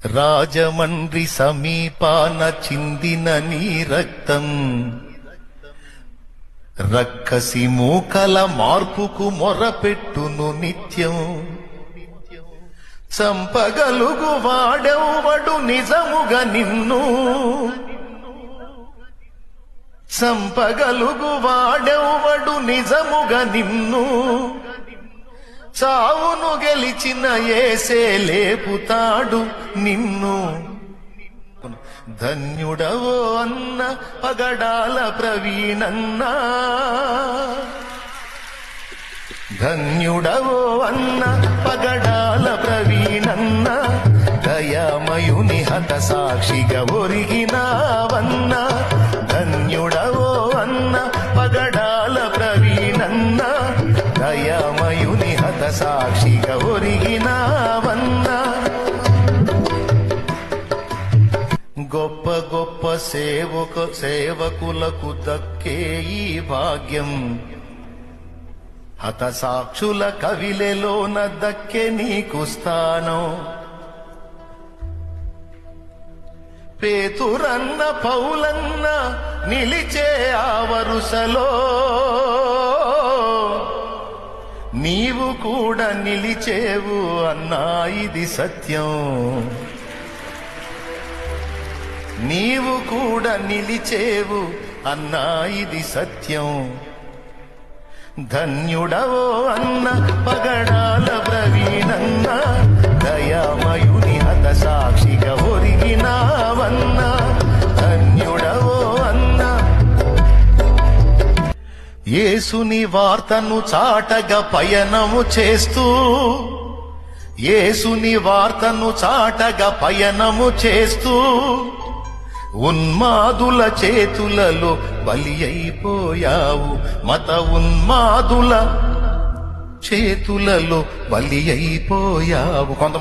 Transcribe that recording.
రాజమండ్రి సమీపాన చిందిన నీ రక్తం రక్కసి మూకల మార్పుకు మొరపెట్టును నిత్యం. చంపగలుగు వాడెవ్వడు నిజముగా నిన్ను, చంపగలుగు వాడెవ్వడు నిజముగా నిన్ను. చావును గెలిచిన యేసే లేపుతాడు నిన్ను. ధన్యుడవో అన్న పగడాల ప్రవీణన్న, ధన్యుడవో అన్న పగడాల ప్రవీణన్న. దయామయుని హత సాక్షిగా ఒరిగినావన్న. ధన్యుడవో అన్న పగడాల ప్రవీణన్న. దయామయుని హత సాక్షిగా ఒరిగినావన్న. గొప్ప గొప్ప సేవకులకు దక్కే ఈ భాగ్యం. హత సాక్షుల కవిలెలోన దక్కే నీకు స్థానం. పేతురన్న పౌలన్న నిలిచే ఆ వరుసలో నీవు కూడా నిలిచేవు అన్నా, ఇది సత్యం. నీవు కూడా నిలిచేవు అన్నా, ఇది సత్యం. ధన్యుడవో అన్న పగడాల ప్రవీణన్న. దయామయుని హత సాక్షిగా ఒరిగినావన్న. ధన్యుడవో అన్న. యేసుని వార్తను చాటగా పయనము చేస్తూ, యేసుని వార్తను చాటగా పయనము చేస్తూ ఉన్మాదుల చేతులలో బలి అయిపోయావు. మత ఉన్మాదుల చేతులలో బలి అయిపోయావు. కొంతమంది